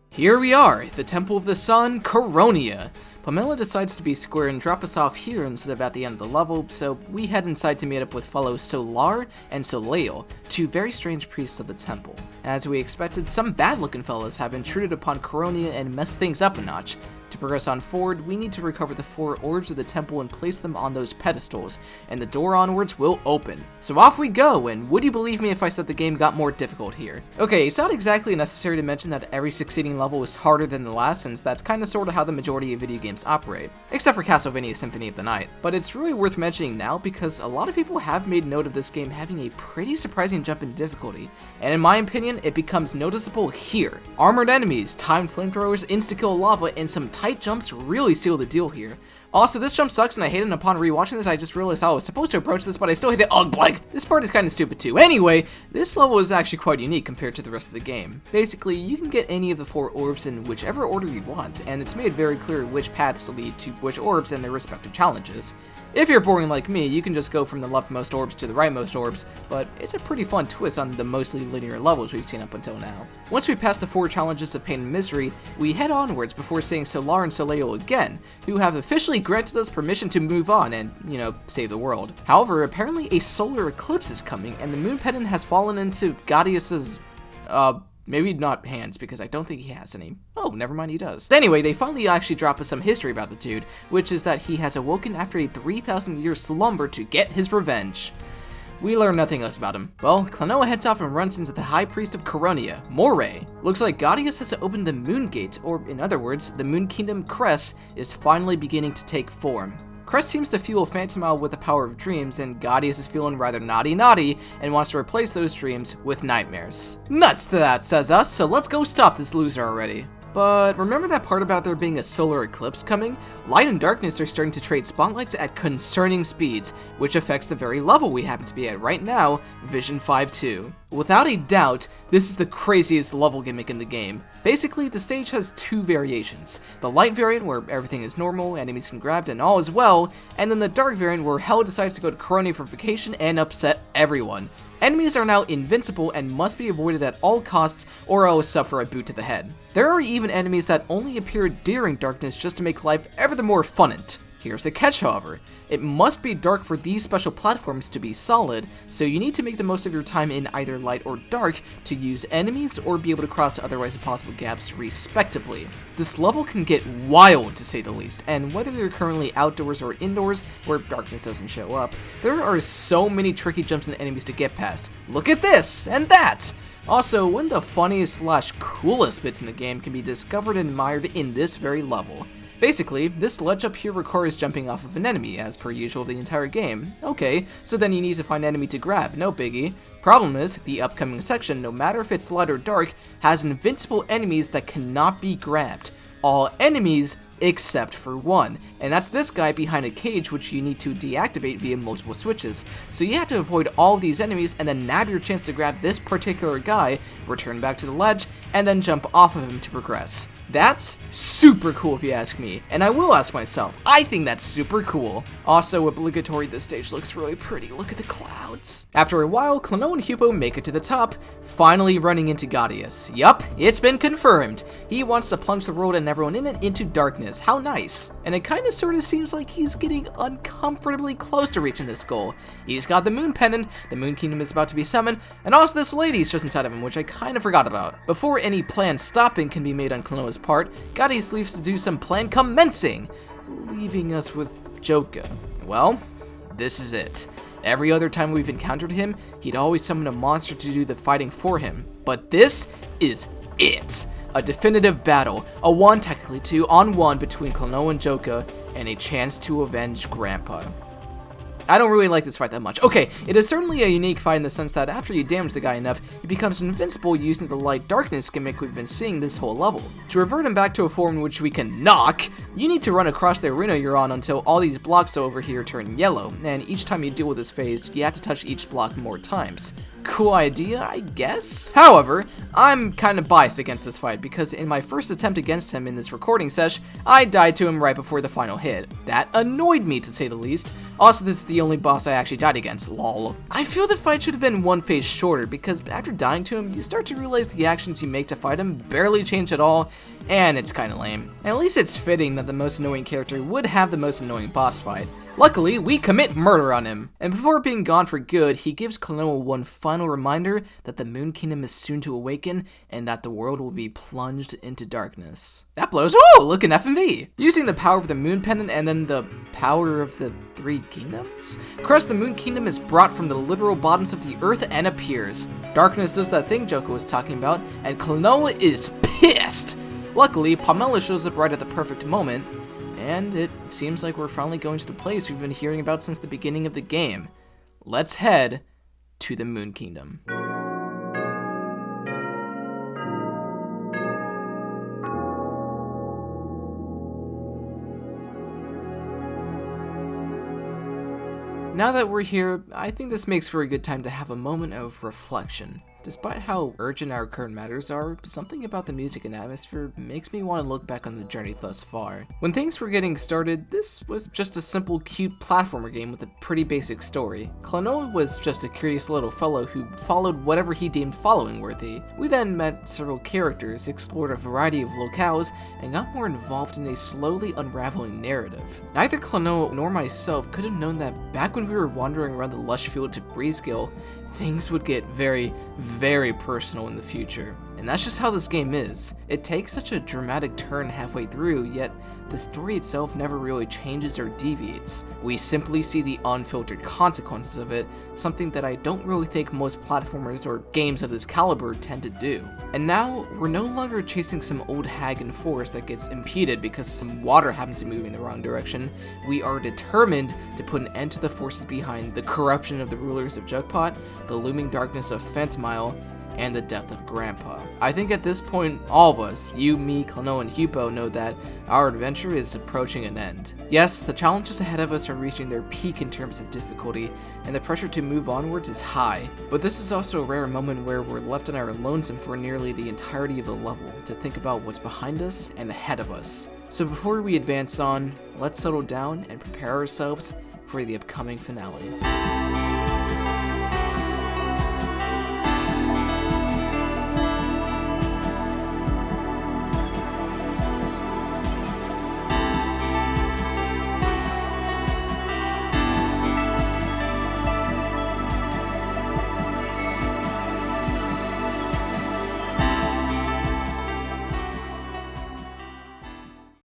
Here we are, the Temple of the Sun, Coronia. Pamela decides to be square and drop us off here instead of at the end of the level, so we head inside to meet up with fellow Solar and Soleil, two very strange priests of the temple. As we expected, some bad-looking fellas have intruded upon Coronia and messed things up a notch. To progress on forward, we need to recover the 4 orbs of the temple and place them on those pedestals, and the door onwards will open. So off we go, and would you believe me if I said the game got more difficult here? Okay, it's not exactly necessary to mention that every succeeding level is harder than the last, since that's kinda sorta how the majority of video games operate, except for Castlevania Symphony of the Night. But it's really worth mentioning now because a lot of people have made note of this game having a pretty surprising jump in difficulty, and in my opinion, it becomes noticeable here. Armored enemies, timed flamethrowers, insta-kill lava, and some tight jumps really seal the deal here. Also, this jump sucks and I hate it, and upon rewatching this, I just realized how I was supposed to approach this, but I still hate it. Ugh, blank! This part is kinda stupid too. Anyway, this level is actually quite unique compared to the rest of the game. Basically, you can get any of the 4 orbs in whichever order you want, and it's made very clear which paths to lead to which orbs and their respective challenges. If you're boring like me, you can just go from the leftmost orbs to the rightmost orbs, but it's a pretty fun twist on the mostly linear levels we've seen up until now. Once we pass the 4 challenges of pain and misery, we head onwards before seeing Solar and Soleil again, who have officially granted us permission to move on and, save the world. However, apparently a solar eclipse is coming, and the moon pendant has fallen into Gaudius's, maybe not hands, because I don't think he has any. Oh, never mind, he does. Anyway, they finally actually drop us some history about the dude, which is that he has awoken after a 3,000-year slumber to get his revenge. We learn nothing else about him. Well, Klonoa heads off and runs into the High Priest of Coronia, Moray. Looks like Gaudius has opened the Moon Gate, or in other words, the Moon Kingdom Crest is finally beginning to take form. Crest seems to fuel Phantomile with the power of dreams, and Gaudius is feeling rather naughty and wants to replace those dreams with nightmares. Nuts to that, says us, so let's go stop this loser already. But remember that part about there being a solar eclipse coming? Light and darkness are starting to trade spotlights at concerning speeds, which affects the very level we happen to be at right now, Vision 5-2. Without a doubt, this is the craziest level gimmick in the game. Basically, the stage has 2 variations. The light variant, where everything is normal, enemies can grab, and all is well, and then the dark variant, where Hell decides to go to Coronia for vacation and upset everyone. Enemies are now invincible and must be avoided at all costs or else suffer a boot to the head. There are even enemies that only appear during darkness just to make life ever the more funnent. Here's the catch, however. It must be dark for these special platforms to be solid, so you need to make the most of your time in either light or dark to use enemies or be able to cross otherwise impossible gaps respectively. This level can get wild to say the least, and whether you're currently outdoors or indoors where darkness doesn't show up, there are so many tricky jumps and enemies to get past. Look at this and that! Also, one of the funniest / coolest bits in the game can be discovered and admired in this very level. Basically, this ledge up here requires jumping off of an enemy, as per usual the entire game. Okay, so then you need to find an enemy to grab, no biggie. Problem is, the upcoming section, no matter if it's light or dark, has invincible enemies that cannot be grabbed. All enemies except for one, and that's this guy behind a cage which you need to deactivate via multiple switches. So you have to avoid all of these enemies and then nab your chance to grab this particular guy, return back to the ledge, and then jump off of him to progress. That's super cool if you ask me, and I will ask myself, I think that's super cool. Also obligatory, this stage looks really pretty, look at the clouds. After a while, Klonoa and Hupo make it to the top, finally running into Gaudius. Yup, it's been confirmed. He wants to plunge the world and everyone in it into darkness. How nice. And it kinda sorta seems like he's getting uncomfortably close to reaching this goal. He's got the moon pendant, the Moon Kingdom is about to be summoned, and also this lady's just inside of him, which I kinda forgot about. Before any planned stopping can be made on Klonoa's part, Gaudius leaves to do some planned commencing, leaving us with Joka. Well, this is it. Every other time we've encountered him, he'd always summon a monster to do the fighting for him. But this is it. A definitive battle, a 1, technically 2-on-1 between Klonoa and Joka, and a chance to avenge Grandpa. I don't really like this fight that much. Okay, it is certainly a unique fight in the sense that after you damage the guy enough, he becomes invincible using the light-darkness gimmick we've been seeing this whole level. To revert him back to a form in which we can knock, you need to run across the arena you're on until all these blocks over here turn yellow, and each time you deal with this phase, you have to touch each block more times. Cool idea, I guess? However, I'm kind of biased against this fight because in my first attempt against him in this recording sesh, I died to him right before the final hit. That annoyed me to say the least. Also, this is the only boss I actually died against, lol. I feel the fight should have been 1 phase shorter because after dying to him, you start to realize the actions you make to fight him barely change at all, and it's kinda lame. At least it's fitting that the most annoying character would have the most annoying boss fight, Luckily, we commit murder on him. And before being gone for good, he gives Klonoa one final reminder that the Moon Kingdom is soon to awaken and that the world will be plunged into darkness. That blows. Ooh, look at FMV. Using the power of the Moon Pendant and then the power of the 3 kingdoms? Crest the Moon Kingdom is brought from the literal bottoms of the earth and appears. Darkness does that thing Joko was talking about, and Klonoa is pissed. Luckily, Pamela shows up right at the perfect moment, and it seems like we're finally going to the place we've been hearing about since the beginning of the game. Let's head to the Moon Kingdom. Now that we're here, I think this makes for a good time to have a moment of reflection. Despite how urgent our current matters are, something about the music and atmosphere makes me want to look back on the journey thus far. When things were getting started, this was just a simple, cute platformer game with a pretty basic story. Klonoa was just a curious little fellow who followed whatever he deemed following worthy. We then met several characters, explored a variety of locales, and got more involved in a slowly unraveling narrative. Neither Klonoa nor myself could have known that back when we were wandering around the lush fields of Breezegill, things would get very, very personal in the future. And that's just how this game is. It takes such a dramatic turn halfway through, yet the story itself never really changes or deviates. We simply see the unfiltered consequences of it, something that I don't really think most platformers or games of this caliber tend to do. And now, we're no longer chasing some old hag in forest that gets impeded because some water happens to be moving in the wrong direction. We are determined to put an end to the forces behind the corruption of the rulers of Jugpot, the looming darkness of Phantomile, and the death of Grandpa. I think at this point, all of us, you, me, Klonoa, and Hupo, know that our adventure is approaching an end. Yes, the challenges ahead of us are reaching their peak in terms of difficulty, and the pressure to move onwards is high. But this is also a rare moment where we're left on our lonesome for nearly the entirety of the level, to think about what's behind us and ahead of us. So before we advance on, let's settle down and prepare ourselves for the upcoming finale.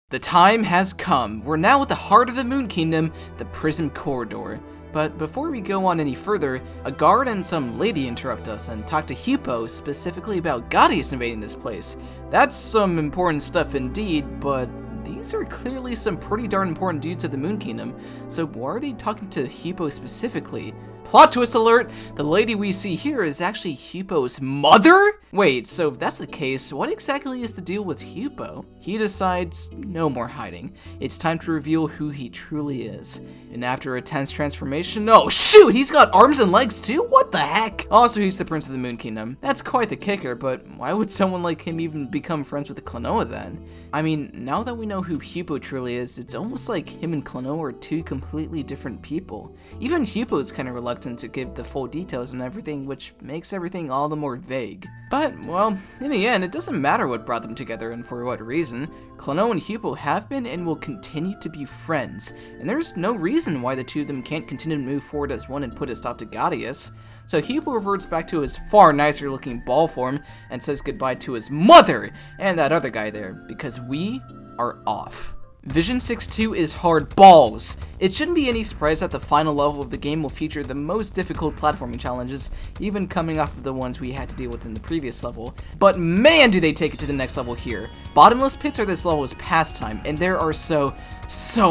The time has come. We're now at the heart of the Moon Kingdom, the Prism Corridor. But before we go on any further, a guard and some lady interrupt us and talk to Hupo specifically about Gaudius invading this place. That's some important stuff indeed, but these are clearly some pretty darn important dudes of the Moon Kingdom, so why are they talking to Hupo specifically? Plot twist alert! The lady we see here is actually Hupo's mother? Wait, so if that's the case, what exactly is the deal with Hupo? He decides no more hiding. It's time to reveal who he truly is. And after a tense transformation, oh shoot, he's got arms and legs too? What the heck? Also, he's the Prince of the Moon Kingdom. That's quite the kicker, but why would someone like him even become friends with the Klonoa then? I mean, now that we know who Hupo truly is, it's almost like him and Klonoa are two completely different people. Even Hupo is kind of reluctant to give the full details and everything, which makes everything all the more vague. But, well, in the end, it doesn't matter what brought them together and for what reason. Klonoa and Hupo have been and will continue to be friends, and there's no reason why the two of them can't continue to move forward as one and put a stop to Gaudius. So Hupo reverts back to his far nicer looking ball form and says goodbye to his mother and that other guy there, because we are off. Vision 6-2 is hard balls. It shouldn't be any surprise that the final level of the game will feature the most difficult platforming challenges, even coming off of the ones we had to deal with in the previous level. But man, do they take it to the next level here. Bottomless pits are this level's pastime, and there are so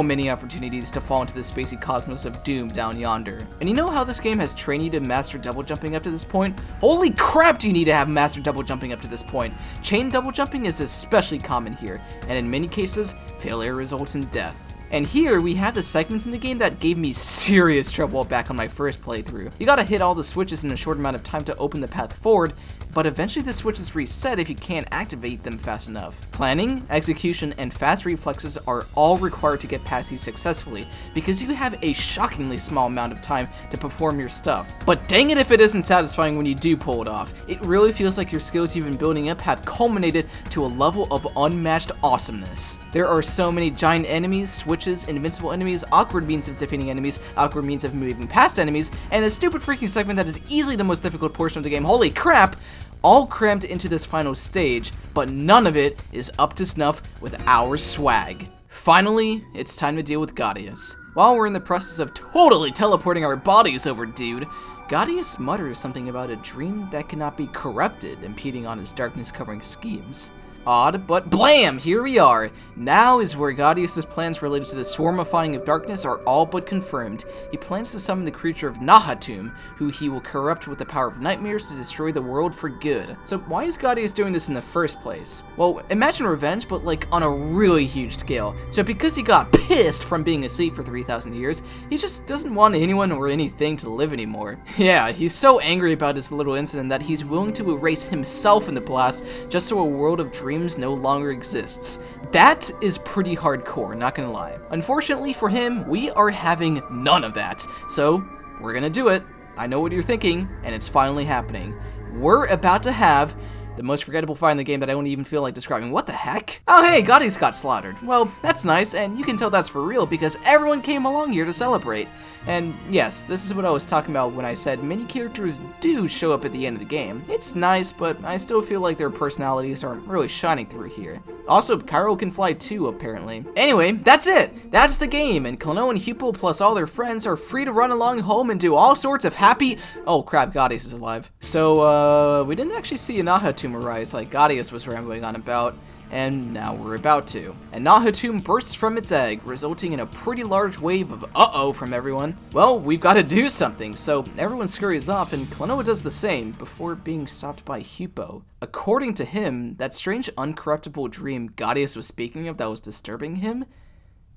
many opportunities to fall into the spacey cosmos of doom down yonder. And you know how this game has trained you to master double jumping up to this point? Holy crap, do you need to have mastered double jumping up to this point. Chain double jumping is especially common here, and in many cases, failure results in death. And here we have the segments in the game that gave me serious trouble back on my first playthrough. You gotta hit all the switches in a short amount of time to open the path forward, but eventually the switches reset if you can't activate them fast enough. Planning, execution, and fast reflexes are all required to get past these successfully, because you have a shockingly small amount of time to perform your stuff. But dang it if it isn't satisfying when you do pull it off. It really feels like your skills you've been building up have culminated to a level of unmatched awesomeness. There are so many giant enemies, switches, glitches, invincible enemies, awkward means of defeating enemies, awkward means of moving past enemies, and a stupid freaking segment that is easily the most difficult portion of the game, holy crap, all crammed into this final stage, but none of it is up to snuff with our swag. Finally, it's time to deal with Gaudius. While we're in the process of totally teleporting our bodies over dude, Gaudius mutters something about a dream that cannot be corrupted, impeding on his darkness-covering schemes. Odd, but blam! Here we are! Now is where Gaudius' plans related to the swarmifying of darkness are all but confirmed. He plans to summon the creature of Nahatum, who he will corrupt with the power of nightmares to destroy the world for good. So why is Gaudius doing this in the first place? Well, imagine revenge, but like on a really huge scale. So because he got pissed from being asleep for 3,000 years, he just doesn't want anyone or anything to live anymore. Yeah, he's so angry about this little incident that he's willing to erase himself in the past just so a world of dreams no longer exists. That is pretty hardcore, not gonna lie. Unfortunately for him, we are having none of that. So, we're gonna do it. I know what you're thinking, and it's finally happening. We're about to have the most forgettable fight in the game that I don't even feel like describing. What the heck? Oh hey, Gaudius got slaughtered. Well, that's nice, and you can tell that's for real because everyone came along here to celebrate. And yes, this is what I was talking about when I said many characters do show up at the end of the game. It's nice, but I still feel like their personalities aren't really shining through here. Also, Cairo can fly too, apparently. Anyway, that's it! That's the game, and Klonoa and Hupo plus all their friends are free to run along home and do all sorts of happy— oh crap, Gaudius is alive. So, we didn't actually see a Nahatum arise like Gaudius was rambling on about, and now we're about to. And Nahatum bursts from its egg, resulting in a pretty large wave of uh-oh from everyone. Well, we've got to do something, so everyone scurries off, and Klonoa does the same, before being stopped by Hupo. According to him, that strange uncorruptible dream Gaudius was speaking of that was disturbing him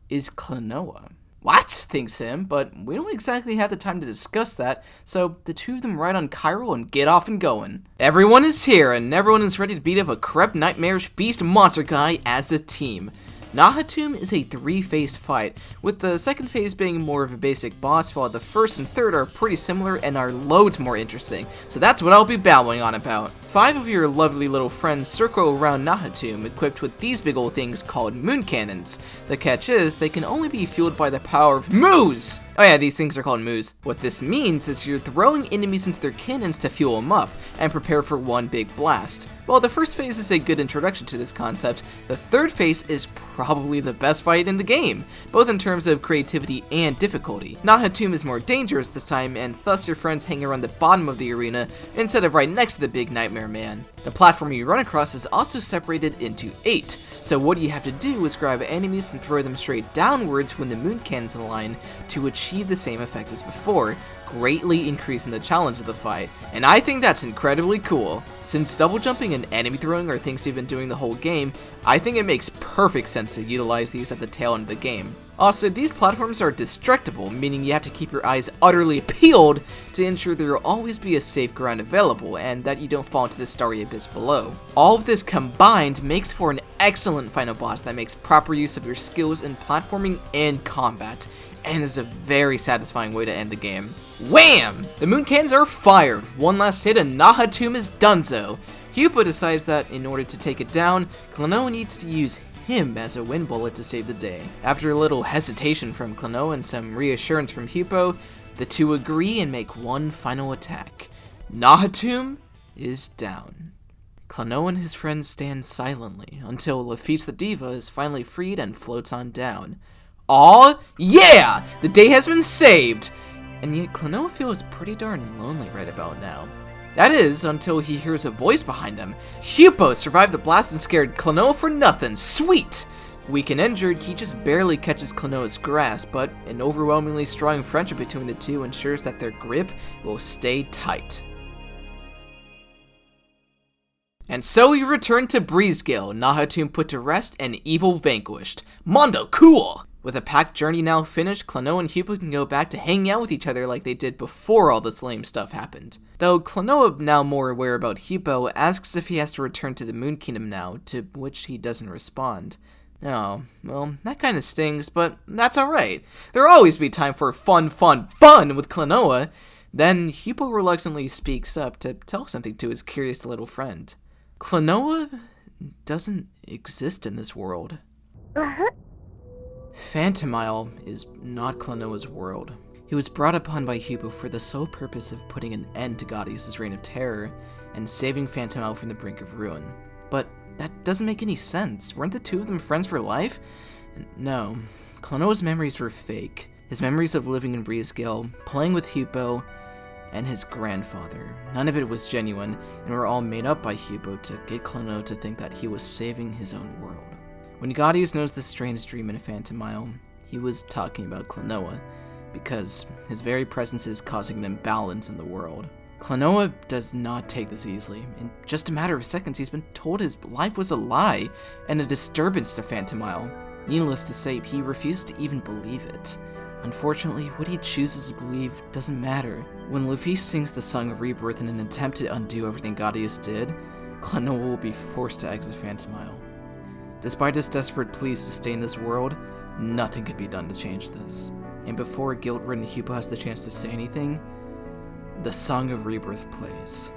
is Klonoa. What? Thinks him, but we don't exactly have the time to discuss that, so the two of them ride on Cairo and get off and going. Everyone is here, and everyone is ready to beat up a corrupt, nightmarish beast monster guy as a team. Nahatum is a 3-phase fight, with the second phase being more of a basic boss, while the first and third are pretty similar and are loads more interesting, so that's what I'll be babbling on about. 5 of your lovely little friends circle around Nahatum, equipped with these big old things called moon cannons. The catch is, they can only be fueled by the power of moos! Oh yeah, these things are called moos. What this means is you're throwing enemies into their cannons to fuel them up, and prepare for one big blast. While the first phase is a good introduction to this concept, the third phase is probably the best fight in the game, both in terms of creativity and difficulty. Nahatum is more dangerous this time, and thus your friends hang around the bottom of the arena instead of right next to the big nightmare man. The platform you run across is also separated into 8, so what you have to do is grab enemies and throw them straight downwards when the moon cannons align to achieve the same effect as before, greatly increasing the challenge of the fight, and I think that's incredibly cool. Since double jumping and enemy throwing are things you've been doing the whole game, I think it makes perfect sense to utilize these at the tail end of the game. Also, these platforms are destructible, meaning you have to keep your eyes utterly peeled to ensure there will always be a safe ground available and that you don't fall into the starry abyss below. All of this combined makes for an excellent final boss that makes proper use of your skills in platforming and combat, and is a very satisfying way to end the game. Wham! The moon cannons are fired. One last hit and Nahatum is donezo. Hupo decides that in order to take it down, Klonoa needs to use him as a wind bullet to save the day. After a little hesitation from Klonoa and some reassurance from Hupo, the two agree and make one final attack. Nahatum is down. Klonoa and his friends stand silently until Lafitte the Diva is finally freed and floats on down. Aw, yeah! The day has been saved! And yet Klonoa feels pretty darn lonely right about now. That is, until he hears a voice behind him. Hupo survived the blast and scared Klonoa for nothing. Sweet! Weak and injured, he just barely catches Klonoa's grasp, but an overwhelmingly strong friendship between the two ensures that their grip will stay tight. And so we return to Breezegale, Nahatum put to rest and evil vanquished. Mondo cool! With a packed journey now finished, Klonoa and Hupo can go back to hanging out with each other like they did before all this lame stuff happened. Though Klonoa, now more aware about Hupo, asks if he has to return to the Moon Kingdom now, to which he doesn't respond. Oh, well, that kinda stings, but that's alright. There'll always be time for fun with Klonoa. Then Hupo reluctantly speaks up to tell something to his curious little friend. Klonoa doesn't exist in this world. Phantomile is not Klonoa's world. He was brought upon by Hugo for the sole purpose of putting an end to Gaudius' reign of terror and saving Phantomile from the brink of ruin. But that doesn't make any sense. Weren't the two of them friends for life? No. Klonoa's memories were fake. His memories of living in Breesgale, playing with Hugo, and his grandfather. None of it was genuine, and were all made up by Hugo to get Klonoa to think that he was saving his own world. When Gaudius knows the strange dream in Phantomile, he was talking about Klonoa, because his very presence is causing an imbalance in the world. Klonoa does not take this easily. In just a matter of seconds, he's been told his life was a lie and a disturbance to Phantomile. Needless to say, he refused to even believe it. Unfortunately, what he chooses to believe doesn't matter. When Luffy sings the Song of Rebirth in an attempt to undo everything Gaudius did, Klonoa will be forced to exit Phantomile. Despite his desperate pleas to stay in this world, nothing could be done to change this. And before guilt-ridden Hugo has the chance to say anything, the Song of Rebirth plays.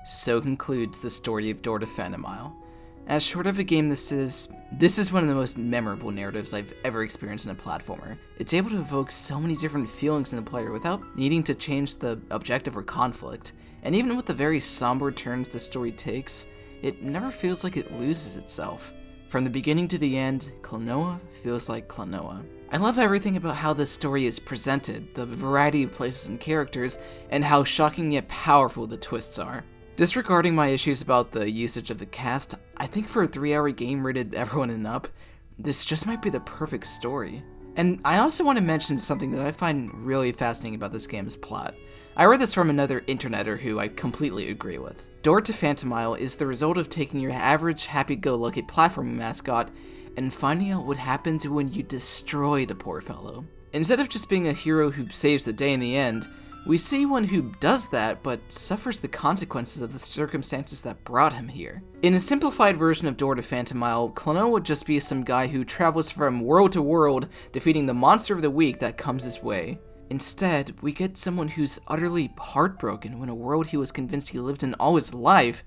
So concludes the story of Door to Phantomile. As short of a game this is one of the most memorable narratives I've ever experienced in a platformer. It's able to evoke so many different feelings in the player without needing to change the objective or conflict, and even with the very somber turns the story takes, it never feels like it loses itself. From the beginning to the end, Klonoa feels like Klonoa. I love everything about how this story is presented, the variety of places and characters, and how shocking yet powerful the twists are. Disregarding my issues about the usage of the cast, I think for a 3-hour game rated everyone and up, this just might be the perfect story. And I also want to mention something that I find really fascinating about this game's plot. I read this from another interneter who I completely agree with. Door to Phantomile is the result of taking your average happy-go-lucky platforming mascot and finding out what happens when you destroy the poor fellow. Instead of just being a hero who saves the day in the end, we see one who does that, but suffers the consequences of the circumstances that brought him here. In a simplified version of Door to Phantomile, Klonoa would just be some guy who travels from world to world, defeating the monster of the week that comes his way. Instead, we get someone who's utterly heartbroken when a world he was convinced he lived in all his life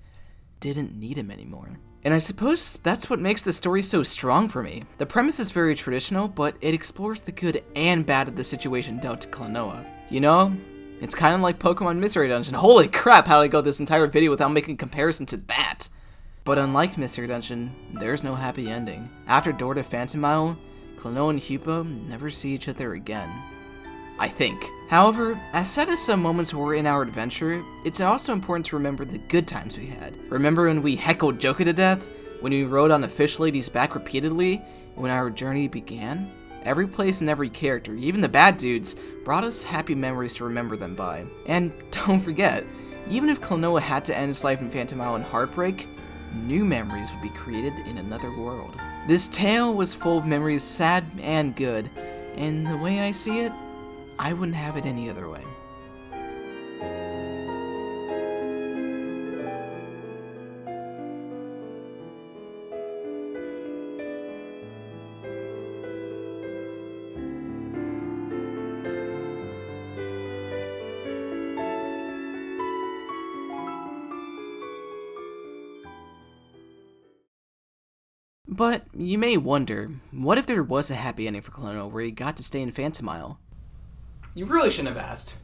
didn't need him anymore. And I suppose that's what makes the story so strong for me. The premise is very traditional, but it explores the good and bad of the situation dealt to Klonoa. You know, it's kind of like Pokemon Mystery Dungeon. Holy crap, how did I go this entire video without making a comparison to that? But unlike Mystery Dungeon, there's no happy ending. After Door to Phantomile, Klonoa and Hugo never see each other again. I think. However, as sad as some moments were in our adventure, it's also important to remember the good times we had. Remember when we heckled Joka to death? When we rode on a fish lady's back repeatedly? When our journey began? Every place and every character, even the bad dudes, brought us happy memories to remember them by. And don't forget, even if Klonoa had to end his life in Phantomile in heartbreak, new memories would be created in another world. This tale was full of memories, sad and good, and the way I see it, I wouldn't have it any other way. But you may wonder, what if there was a happy ending for Klonoa where he got to stay in Phantomile? You really shouldn't have asked.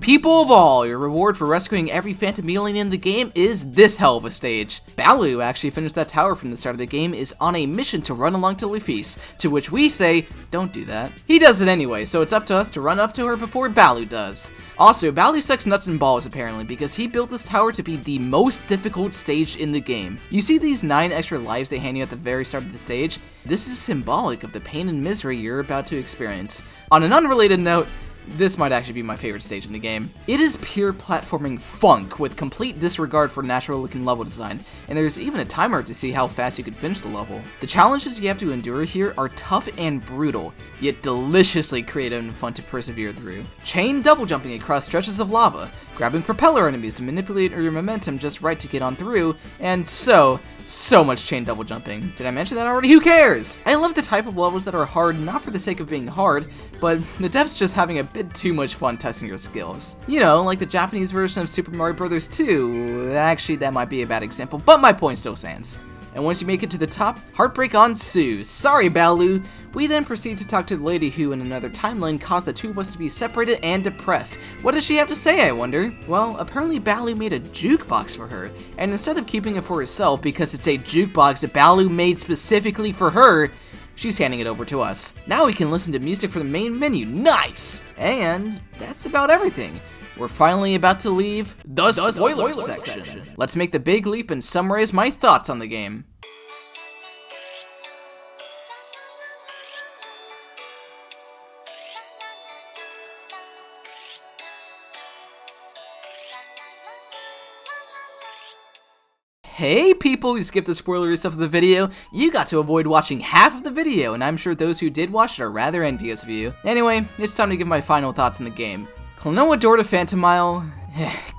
People of all, your reward for rescuing every Phantomilian in the game is this hell of a stage. Baloo actually finished that tower from the start of the game is on a mission to run along to Luffy's, to which we say, don't do that. He does it anyway, so it's up to us to run up to her before Baloo does. Also, Baloo sucks nuts and balls apparently, because he built this tower to be the most difficult stage in the game. You see these 9 extra lives they hand you at the very start of the stage? This is symbolic of the pain and misery you're about to experience. On an unrelated note, this might actually be my favorite stage in the game. It is pure platforming funk with complete disregard for natural looking level design, and there's even a timer to see how fast you can finish the level. The challenges you have to endure here are tough and brutal, yet deliciously creative and fun to persevere through. Chain double jumping across stretches of lava, grabbing propeller enemies to manipulate your momentum just right to get on through, and so much chain double jumping. Did I mention that already? Who cares? I love the type of levels that are hard not for the sake of being hard, but the devs just having a bit too much fun testing your skills. You know, like the Japanese version of Super Mario Bros. 2. Actually, that might be a bad example, but my point still stands. And once you make it to the top, heartbreak ensues. Sorry, Baloo. We then proceed to talk to the lady who, in another timeline, caused the two of us to be separated and depressed. What does she have to say, I wonder? Well, apparently Baloo made a jukebox for her, and instead of keeping it for herself because it's a jukebox that Baloo made specifically for her, she's handing it over to us. Now we can listen to music for the main menu. Nice! And that's about everything. We're finally about to leave the spoiler section. Let's make the big leap and summarize my thoughts on the game. Hey people who skipped the spoilery stuff of the video, you got to avoid watching half of the video, and I'm sure those who did watch it are rather envious of you. Anyway, it's time to give my final thoughts on the game. Klonoa Door to Phantomile,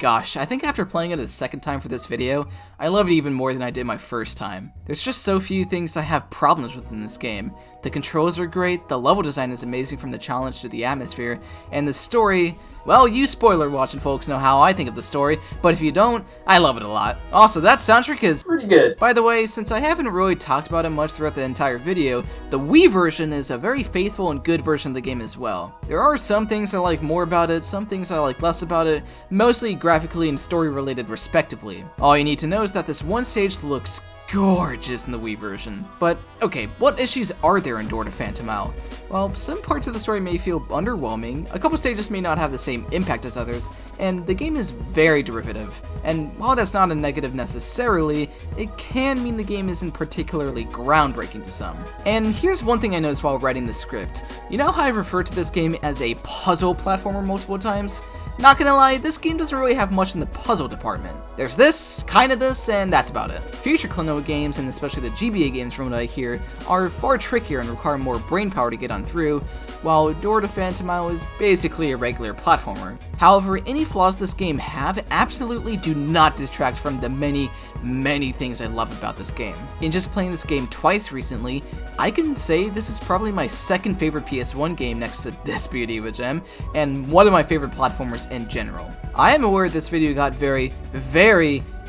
gosh, I think after playing it a second time for this video, I love it even more than I did my first time. There's just so few things I have problems with in this game. The controls are great, the level design is amazing from the challenge to the atmosphere, and the story, well, you spoiler watching folks know how I think of the story, but if you don't, I love it a lot. Also, that soundtrack is pretty good. By the way, since I haven't really talked about it much throughout the entire video, the Wii version is a very faithful and good version of the game as well. There are some things I like more about it, some things I like less about it, mostly graphically and story related respectively. All you need to know is that this one stage looks gorgeous in the Wii version. But, okay, what issues are there in Door to Phantomile? Well, some parts of the story may feel underwhelming, a couple stages may not have the same impact as others, and the game is very derivative. And while that's not a negative necessarily, it can mean the game isn't particularly groundbreaking to some. And here's one thing I noticed while writing the script. You know how I referred to this game as a puzzle platformer multiple times? Not gonna lie, this game doesn't really have much in the puzzle department. There's this, kinda this, and that's about it. Future Klonoa games, and especially the GBA games from what I hear, are far trickier and require more brainpower to get on through, while Door to Phantomile is basically a regular platformer. However, any flaws this game have absolutely do not distract from the many things I love about this game. In just playing this game twice recently, I can say this is probably my second favorite PS1 game next to this beauty of a gem, and one of my favorite platformers in general. I am aware this video got very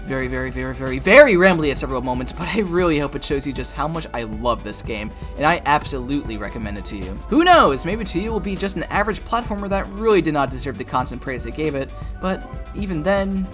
rambly at several moments, but I really hope it shows you just how much I love this game, and I absolutely recommend it to you. Who knows, maybe to you it will be just an average platformer that really did not deserve the constant praise I gave it, but even then,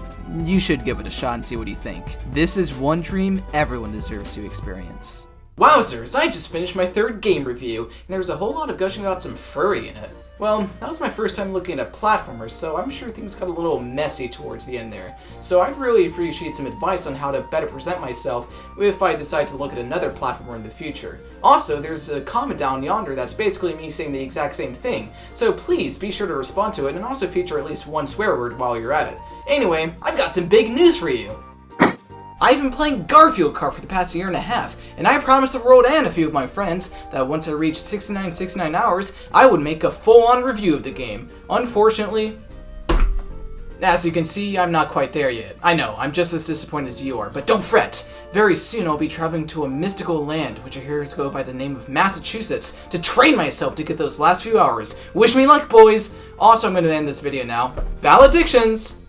you should give it a shot and see what you think. This is one dream everyone deserves to experience. Wowzers, I just finished my third game review, and there was a whole lot of gushing about some furry in it. Well, that was my first time looking at platformers, so I'm sure things got a little messy towards the end there. So I'd really appreciate some advice on how to better present myself if I decide to look at another platformer in the future. Also, there's a comment down yonder that's basically me saying the exact same thing, so please be sure to respond to it and also feature at least one swear word while you're at it. Anyway, I've got some big news for you. I've been playing Garfield Kart for the past year and a half, and I promised the world and a few of my friends that once I reached 69 hours, I would make a full-on review of the game. Unfortunately, as you can see, I'm not quite there yet. I know, I'm just as disappointed as you are, but don't fret! Very soon I'll be traveling to a mystical land, which I hear go by the name of Massachusetts, to train myself to get those last few hours. Wish me luck, boys! Also, I'm going to end this video now. Valedictions!